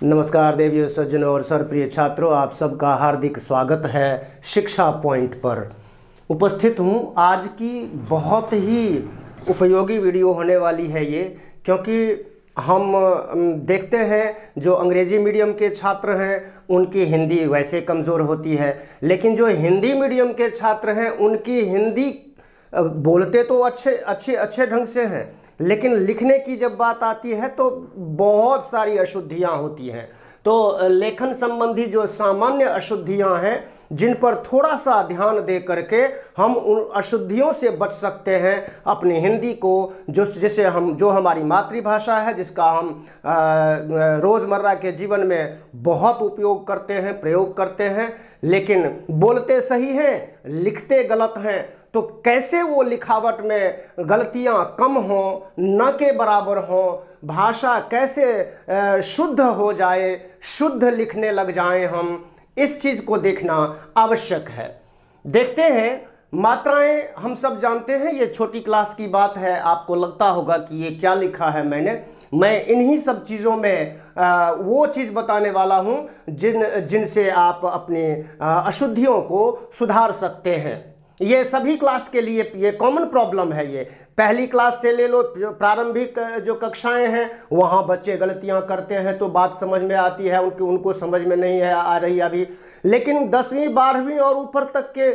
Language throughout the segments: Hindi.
नमस्कार देवियों, सज्जनों और सरप्रिय छात्रों, आप सबका हार्दिक स्वागत है शिक्षा पॉइंट पर। उपस्थित हूँ। आज की बहुत ही उपयोगी वीडियो होने वाली है ये, क्योंकि हम देखते हैं जो अंग्रेजी मीडियम के छात्र हैं उनकी हिंदी वैसे कमज़ोर होती है, लेकिन जो हिंदी मीडियम के छात्र हैं उनकी हिंदी बोलते तो अच्छे ढंग से हैं, लेकिन लिखने की जब बात आती है तो बहुत सारी अशुद्धियां होती हैं। तो लेखन संबंधी जो सामान्य अशुद्धियां हैं जिन पर थोड़ा सा ध्यान दे करके हम उन अशुद्धियों से बच सकते हैं। अपनी हिंदी को जो हमारी मातृभाषा है, जिसका हम रोज़मर्रा के जीवन में बहुत उपयोग करते हैं, प्रयोग करते हैं, लेकिन बोलते सही हैं, लिखते गलत हैं। तो कैसे वो लिखावट में गलतियां कम हों, न के बराबर हों, भाषा कैसे शुद्ध हो जाए, शुद्ध लिखने लग जाएं, हम इस चीज़ को देखना आवश्यक है। देखते हैं, मात्राएं हम सब जानते हैं, ये छोटी क्लास की बात है। आपको लगता होगा कि ये क्या लिखा है मैं इन्हीं सब चीज़ों में वो चीज़ बताने वाला हूँ जिनसे आप अपनी अशुद्धियों को सुधार सकते हैं। ये सभी क्लास के लिए ये कॉमन प्रॉब्लम है। ये पहली क्लास से ले लो, प्रारंभिक जो कक्षाएं हैं वहाँ बच्चे गलतियाँ करते हैं तो बात समझ में आती है, उनको समझ में नहीं है आ रही अभी। लेकिन 10वीं 12वीं और ऊपर तक के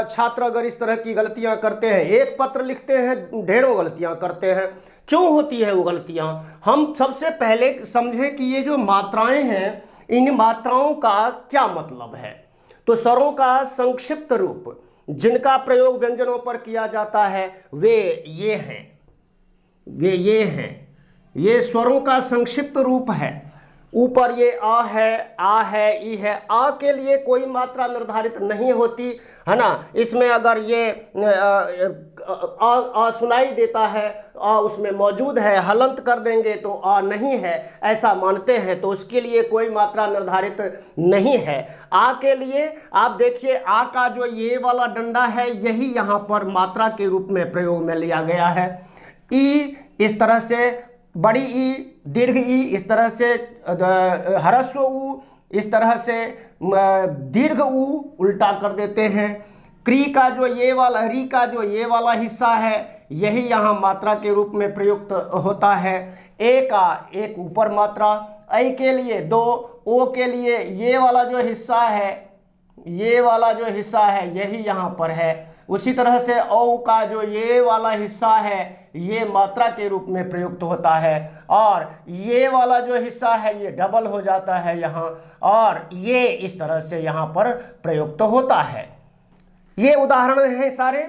छात्र अगर इस तरह की गलतियाँ करते हैं, एक पत्र लिखते हैं ढेरों गलतियाँ करते हैं। क्यों होती है वो गलतियाँ? हम सबसे पहले समझें कि ये जो मात्राएँ हैं, इन मात्राओं का क्या मतलब है। तो स्वरों का संक्षिप्त रूप जिनका प्रयोग व्यंजनों पर किया जाता है वे ये हैं। ये स्वरों का संक्षिप्त रूप है। ऊपर ये आ है, ई है। आ के लिए कोई मात्रा निर्धारित नहीं होती है ना। इसमें अगर ये आ सुनाई देता है, आ उसमें मौजूद है, हलंत कर देंगे तो आ नहीं है, ऐसा मानते हैं, तो उसके लिए कोई मात्रा निर्धारित नहीं है। आ के लिए आप देखिए, आ का जो ये वाला डंडा है यही यहाँ पर मात्रा के रूप में प्रयोग में लिया गया है। ई इस तरह से, बड़ी ई, दीर्घ ई इस तरह से, ह्रस्व ऊ इस तरह से, दीर्घ ऊ उल्टा कर देते हैं। री का जो ये वाला हिस्सा है यही यहाँ मात्रा के रूप में प्रयुक्त होता है। ए का एक ऊपर मात्रा, ऐ के लिए दो, ओ के लिए ये वाला जो हिस्सा है यही यहाँ पर है। उसी तरह से औ का जो ये वाला हिस्सा है ये मात्रा के रूप में प्रयुक्त होता है, और ये वाला जो हिस्सा है ये डबल हो जाता है यहाँ, और ये इस तरह से यहाँ पर प्रयुक्त होता है। ये उदाहरण हैं सारे।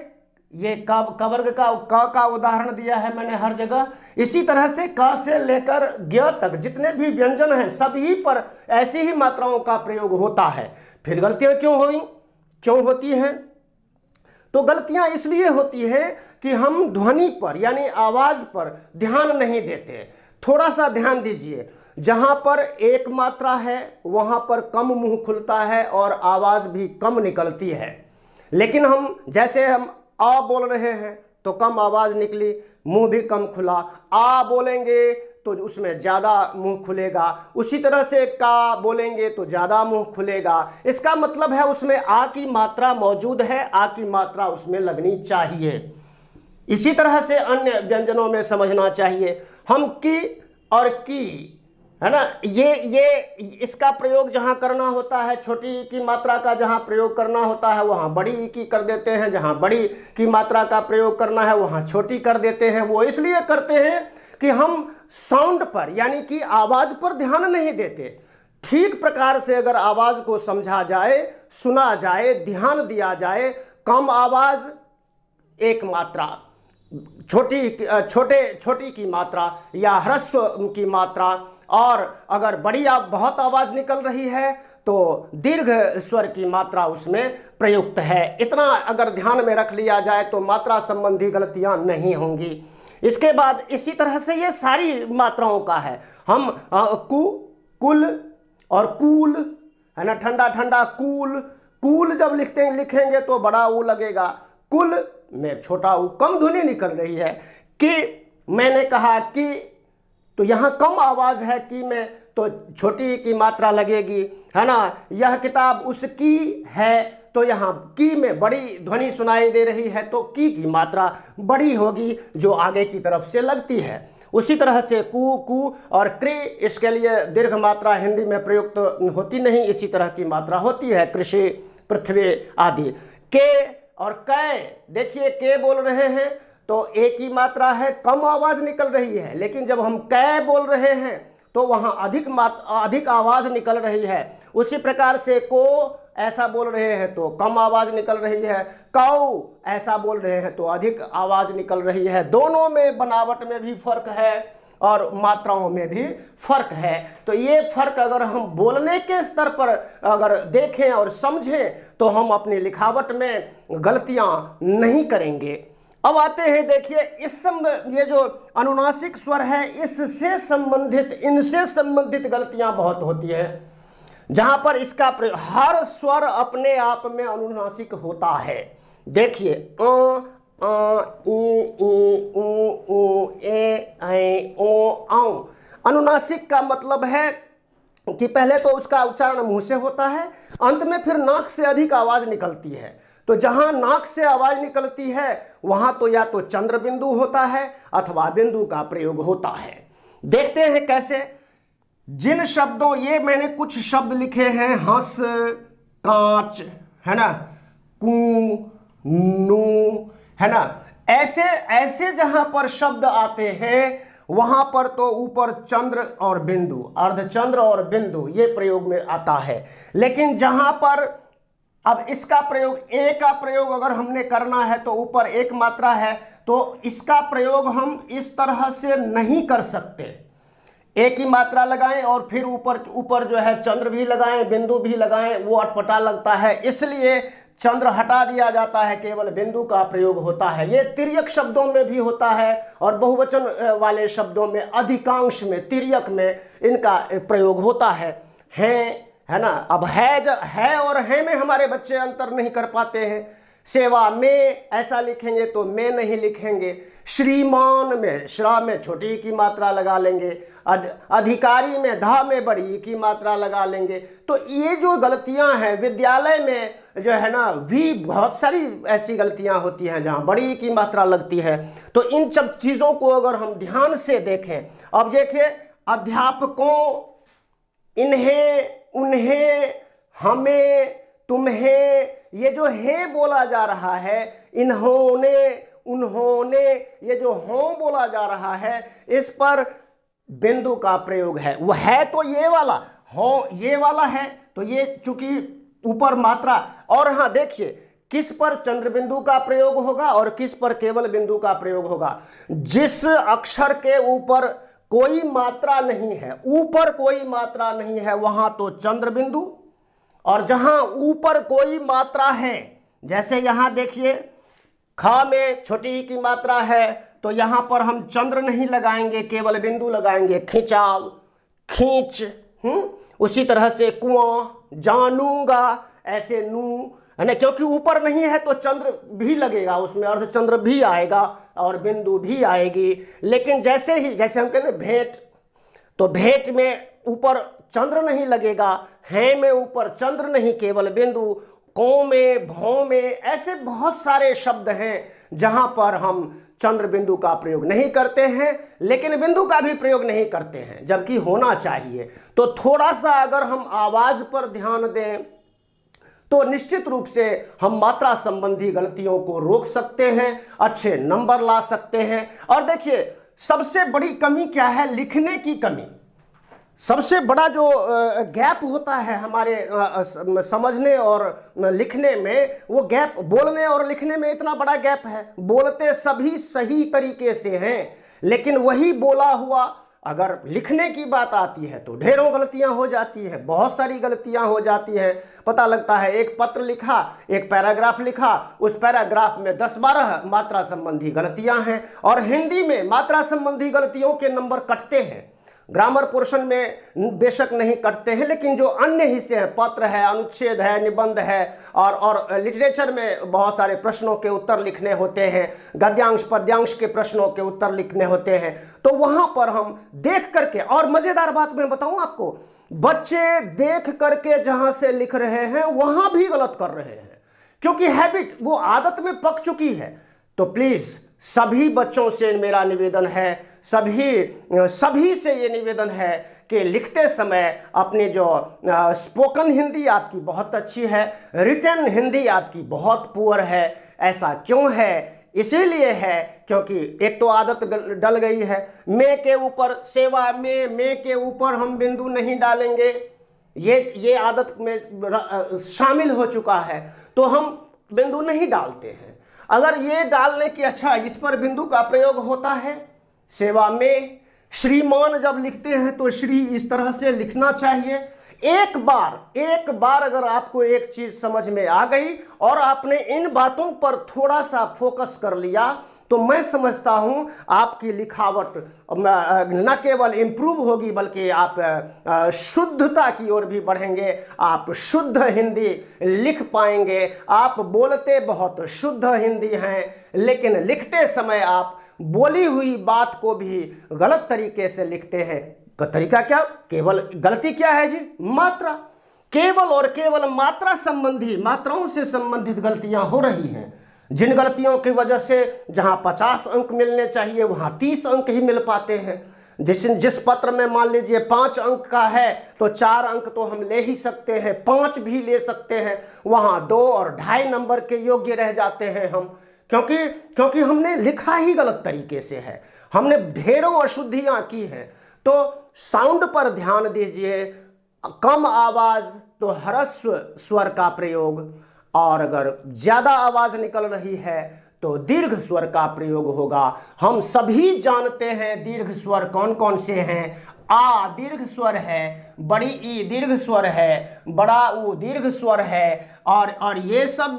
ये क वर्ग का उदाहरण दिया है मैंने हर जगह। इसी तरह से क से लेकर ज्ञ तक जितने भी व्यंजन हैं सभी पर ऐसी ही मात्राओं का प्रयोग होता है। फिर गलतियाँ क्यों होती हैं? तो गलतियां इसलिए होती हैं कि हम ध्वनि पर यानी आवाज़ पर ध्यान नहीं देते। थोड़ा सा ध्यान दीजिए, जहां पर एक मात्रा है वहां पर कम मुंह खुलता है और आवाज़ भी कम निकलती है। लेकिन जैसे हम आ बोल रहे हैं तो कम आवाज़ निकली, मुंह भी कम खुला। आ बोलेंगे तो उसमें ज़्यादा मुंह खुलेगा। उसी तरह से का बोलेंगे तो ज़्यादा मुंह खुलेगा। इसका मतलब है उसमें आ की मात्रा मौजूद है, आ की मात्रा उसमें लगनी चाहिए। इसी तरह से अन्य व्यंजनों में समझना चाहिए। हम की और की, है ना, ये इसका प्रयोग जहाँ करना होता है, छोटी ई की मात्रा का जहाँ प्रयोग करना होता है वहाँ बड़ी ई की कर देते हैं, जहाँ बड़ी की मात्रा का प्रयोग करना है वहाँ छोटी कर देते हैं। वो इसलिए करते हैं कि हम साउंड पर यानी कि आवाज़ पर ध्यान नहीं देते। ठीक प्रकार से अगर आवाज़ को समझा जाए, सुना जाए, ध्यान दिया जाए, कम आवाज़ एक मात्रा, छोटी की मात्रा या ह्रस्व की मात्रा, और अगर बहुत आवाज़ निकल रही है तो दीर्घ स्वर की मात्रा उसमें प्रयुक्त है। इतना अगर ध्यान में रख लिया जाए तो मात्रा संबंधी गलतियाँ नहीं होंगी। इसके बाद इसी तरह से ये सारी मात्राओं का है। हम कुल और कूल, है ना, ठंडा कूल जब लिखेंगे तो बड़ा ऊ लगेगा। कुल में छोटा ऊ, कम ध्वनि निकल रही है। कि मैंने कहा कि तो यहाँ कम आवाज़ है की में, तो छोटी की मात्रा लगेगी, है ना। यह किताब उसकी है, तो यहाँ की में बड़ी ध्वनि सुनाई दे रही है, तो की मात्रा बड़ी होगी जो आगे की तरफ से लगती है। उसी तरह से कू और कृ, इसके लिए दीर्घ मात्रा हिंदी में प्रयुक्त होती नहीं, इसी तरह की मात्रा होती है, कृषि, पृथ्वी आदि। के और कै, देखिए के बोल रहे हैं तो एक ही मात्रा है, कम आवाज़ निकल रही है, लेकिन जब हम कै बोल रहे हैं तो वहाँ अधिक आवाज़ निकल रही है। उसी प्रकार से को ऐसा बोल रहे हैं तो कम आवाज़ निकल रही है, काऊ ऐसा बोल रहे हैं तो अधिक आवाज़ निकल रही है। दोनों में बनावट में भी फर्क है और मात्राओं में भी फर्क है। तो ये फर्क अगर हम बोलने के स्तर पर अगर देखें और समझें तो हम अपनी लिखावट में गलतियां नहीं करेंगे। अब आते हैं, देखिए ये जो अनुनासिक स्वर है, इनसे संबंधित गलतियां बहुत होती है, जहां पर इसका प्रयोग, हर स्वर अपने आप में अनुनासिक होता है। देखिए ई ऊ ए ऐ ओ औ, अनुनासिक का मतलब है कि पहले तो उसका उच्चारण मुंह से होता है, अंत में फिर नाक से अधिक आवाज निकलती है। तो जहां नाक से आवाज निकलती है वहां तो या तो चंद्र बिंदु होता है अथवा बिंदु का प्रयोग होता है। देखते हैं कैसे। जिन शब्दों, ये मैंने कुछ शब्द लिखे हैं, हंस, कांच, है ना, कू, नू, है ना, ऐसे जहां पर शब्द आते हैं वहां पर तो ऊपर चंद्र और बिंदु, अर्धचंद्र और बिंदु ये प्रयोग में आता है। लेकिन जहां पर अब इसका प्रयोग, ए का प्रयोग अगर हमने करना है तो ऊपर एक मात्रा है, तो इसका प्रयोग हम इस तरह से नहीं कर सकते। एक ही मात्रा लगाएं और फिर ऊपर जो है चंद्र भी लगाएं, बिंदु भी लगाएं, वो अटपटा लगता है, इसलिए चंद्र हटा दिया जाता है, केवल बिंदु का प्रयोग होता है। ये तिर्यक शब्दों में भी होता है और बहुवचन वाले शब्दों में, अधिकांश में, तिर्यक में इनका प्रयोग होता है ना। अब है और है में हमारे बच्चे अंतर नहीं कर पाते हैं। सेवा में ऐसा लिखेंगे तो में नहीं लिखेंगे। श्रीमान में श्रा में छोटी की मात्रा लगा लेंगे। अधिकारी में धा में बड़ी की मात्रा लगा लेंगे। तो ये जो गलतियां हैं विद्यालय में जो है ना, भी बहुत सारी ऐसी गलतियां होती हैं जहां बड़ी की मात्रा लगती है। तो इन सब चीज़ों को अगर हम ध्यान से देखें, अब देखिए अध्यापकों, इन्हें, उन्हें, हमें, तुम्हें, ये जो है बोला जा रहा है, इन्होंने, उन्होंने, ये जो हों बोला जा रहा है, इस पर बिंदु का प्रयोग है। वह है तो ये वाला, हो ये वाला है, तो ये चूंकि ऊपर मात्रा, और हाँ देखिए किस पर चंद्र बिंदु का प्रयोग होगा और किस पर केवल बिंदु का प्रयोग होगा। जिस अक्षर के ऊपर कोई मात्रा नहीं है, ऊपर कोई मात्रा नहीं है, वहां तो चंद्र बिंदु, और जहां ऊपर कोई मात्रा है, जैसे यहां देखिए खा में छोटी की मात्रा है, तो यहां पर हम चंद्र नहीं लगाएंगे, केवल बिंदु लगाएंगे, खिंचाव, खींच। उसी तरह से कुआं, जानूंगा, ऐसे नू, है ना, क्योंकि ऊपर नहीं है तो चंद्र भी लगेगा, उसमें अर्धचंद्र भी आएगा और बिंदु भी आएगी। लेकिन जैसे हम कहते हैं भेंट, तो भेंट में ऊपर चंद्र नहीं लगेगा, है में ऊपर चंद्र नहीं, केवल बिंदु। को में, भौ में, ऐसे बहुत सारे शब्द हैं जहां पर हम चंद्र बिंदु का प्रयोग नहीं करते हैं, लेकिन बिंदु का भी प्रयोग नहीं करते हैं, जबकि होना चाहिए। तो थोड़ा सा अगर हम आवाज पर ध्यान दें तो निश्चित रूप से हम मात्रा संबंधी गलतियों को रोक सकते हैं, अच्छे नंबर ला सकते हैं। और देखिए सबसे बड़ी कमी क्या है, लिखने की कमी। सबसे बड़ा जो गैप होता है हमारे समझने और लिखने में, वो गैप बोलने और लिखने में इतना बड़ा गैप है। बोलते सभी सही तरीके से हैं, लेकिन वही बोला हुआ अगर लिखने की बात आती है तो ढेरों गलतियां हो जाती है, बहुत सारी गलतियां हो जाती हैं। पता लगता है एक पत्र लिखा, एक पैराग्राफ लिखा, उस पैराग्राफ में 10-12 मात्रा संबंधी गलतियां हैं, और हिंदी में मात्रा संबंधी गलतियों के नंबर कटते हैं। ग्रामर पोर्शन में बेशक नहीं कटते हैं, लेकिन जो अन्य हिस्से हैं, पत्र है, अनुच्छेद है, निबंध है, और लिटरेचर में बहुत सारे प्रश्नों के उत्तर लिखने होते हैं, गद्यांश पद्यांश के प्रश्नों के उत्तर लिखने होते हैं, तो वहाँ पर हम देख करके, और मज़ेदार बात मैं बताऊँ आपको, बच्चे देख करके जहाँ से लिख रहे हैं वहाँ भी गलत कर रहे हैं, क्योंकि हैबिट, वो आदत में पक चुकी है। तो प्लीज़ सभी बच्चों से मेरा निवेदन है, सभी से ये निवेदन है कि लिखते समय अपनी जो स्पोकन हिंदी आपकी बहुत अच्छी है, रिटन हिंदी आपकी बहुत पुअर है। ऐसा क्यों है? इसीलिए है क्योंकि एक तो आदत डल गई है, मैं के ऊपर सेवा में, मैं के ऊपर हम बिंदु नहीं डालेंगे, ये आदत में शामिल हो चुका है, तो हम बिंदु नहीं डालते हैं। अगर ये डालने की, अच्छा इस पर बिंदु का प्रयोग होता है, सेवा में श्रीमान जब लिखते हैं तो श्री इस तरह से लिखना चाहिए। एक बार अगर आपको एक चीज समझ में आ गई और आपने इन बातों पर थोड़ा सा फोकस कर लिया, तो मैं समझता हूं आपकी लिखावट न केवल इम्प्रूव होगी बल्कि आप शुद्धता की ओर भी बढ़ेंगे, आप शुद्ध हिंदी लिख पाएंगे। आप बोलते बहुत शुद्ध हिंदी हैं, लेकिन लिखते समय आप बोली हुई बात को भी गलत तरीके से लिखते हैं। का तरीका क्या? केवल गलती क्या है जी? मात्रा। केवल और केवल मात्रा संबंधी, मात्राओं से संबंधित गलतियां हो रही हैं, जिन गलतियों की वजह से जहां 50 अंक मिलने चाहिए वहां 30 अंक ही मिल पाते हैं। जिस पत्र में मान लीजिए 5 अंक का है तो 4 अंक तो हम ले ही सकते हैं, 5 भी ले सकते हैं, वहां 2 और 2.5 नंबर के योग्य रह जाते हैं हम, क्योंकि हमने लिखा ही गलत तरीके से है, हमने ढेरों अशुद्धियां की हैं। तो साउंड पर ध्यान दीजिए, कम आवाज तो ह्रस्व स्वर का प्रयोग, और अगर ज्यादा आवाज निकल रही है तो दीर्घ स्वर का प्रयोग होगा। हम सभी जानते हैं दीर्घ स्वर कौन कौन से हैं। आ दीर्घ स्वर है, बड़ी ई दीर्घ स्वर है, बड़ा ऊ दीर्घ स्वर है, और ये सब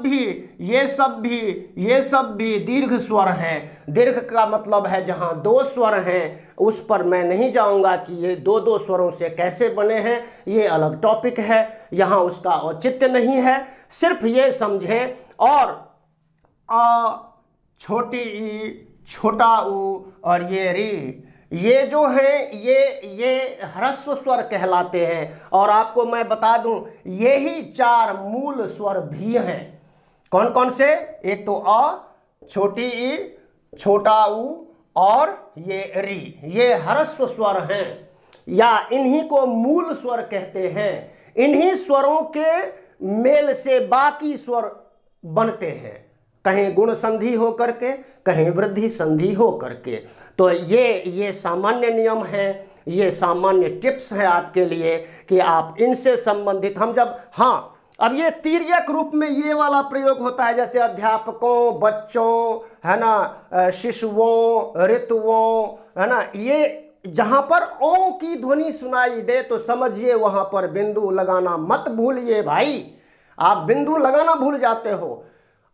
भी दीर्घ स्वर हैं। दीर्घ का मतलब है जहां 2 स्वर हैं, उस पर मैं नहीं जाऊंगा कि ये 2 स्वरों से कैसे बने हैं, ये अलग टॉपिक है, यहाँ उसका औचित्य नहीं है। सिर्फ ये समझें, और आ, छोटी ई, छोटा ऊ और ये री, ये जो है ये ह्रस्व स्वर कहलाते हैं। और आपको मैं बता दूं, यही 4 मूल स्वर भी हैं। कौन कौन से? एक तो अ, छोटी ई, छोटा ऊ और ये री, ये ह्रस्व स्वर हैं, या इन्हीं को मूल स्वर कहते हैं। इन्हीं स्वरों के मेल से बाकी स्वर बनते हैं, कहीं गुण संधि हो करके, कहीं वृद्धि संधि हो करके। तो ये सामान्य नियम है, ये सामान्य टिप्स हैं आपके लिए कि आप इनसे संबंधित, हम जब, हाँ अब ये तिर्यक रूप में ये वाला प्रयोग होता है, जैसे अध्यापकों, बच्चों, है ना, शिशुओं, ऋतुओं, है ना, ये जहां पर ओ की ध्वनि सुनाई दे तो समझिए वहां पर बिंदु लगाना मत भूलिए भाई, आप बिंदु लगाना भूल जाते हो।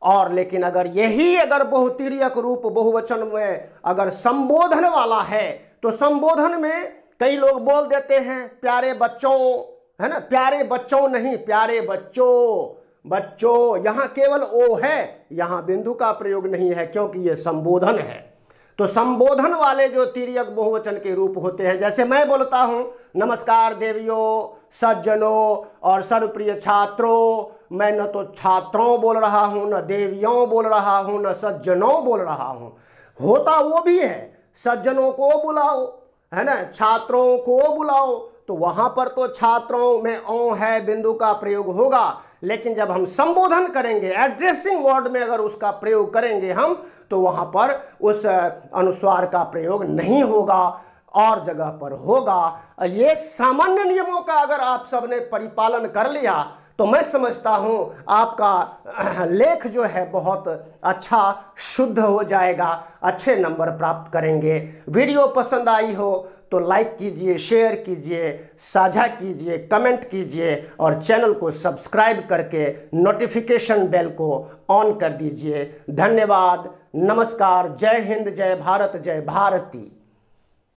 और लेकिन अगर बहुतिर्यक रूप बहुवचन में अगर संबोधन वाला है तो संबोधन में कई लोग बोल देते हैं प्यारे बच्चों, है ना, प्यारे बच्चों नहीं, प्यारे बच्चों, यहाँ केवल ओ है, यहाँ बिंदु का प्रयोग नहीं है क्योंकि ये संबोधन है। तो संबोधन वाले जो तिर्यक बहुवचन के रूप होते हैं, जैसे मैं बोलता हूँ नमस्कार देवियों, सज्जनों और सर्वप्रिय छात्रों, मैं न तो छात्रों बोल रहा हूँ, न देवियों बोल रहा हूँ, न सज्जनों बोल रहा हूँ। होता वो भी है, सज्जनों को बुलाओ, है ना, छात्रों को बुलाओ, तो वहाँ पर तो छात्रों में ओ है, बिंदु का प्रयोग होगा। लेकिन जब हम संबोधन करेंगे, एड्रेसिंग वर्ड में अगर उसका प्रयोग करेंगे हम, तो वहाँ पर उस अनुस्वार का प्रयोग नहीं होगा, और जगह पर होगा। ये सामान्य नियमों का अगर आप सबने परिपालन कर लिया तो मैं समझता हूँ आपका लेख जो है बहुत अच्छा शुद्ध हो जाएगा, अच्छे नंबर प्राप्त करेंगे। वीडियो पसंद आई हो तो लाइक कीजिए, शेयर कीजिए, साझा कीजिए, कमेंट कीजिए, और चैनल को सब्सक्राइब करके नोटिफिकेशन बेल को ऑन कर दीजिए। धन्यवाद, नमस्कार, जय हिंद, जय भारत, जय भारती।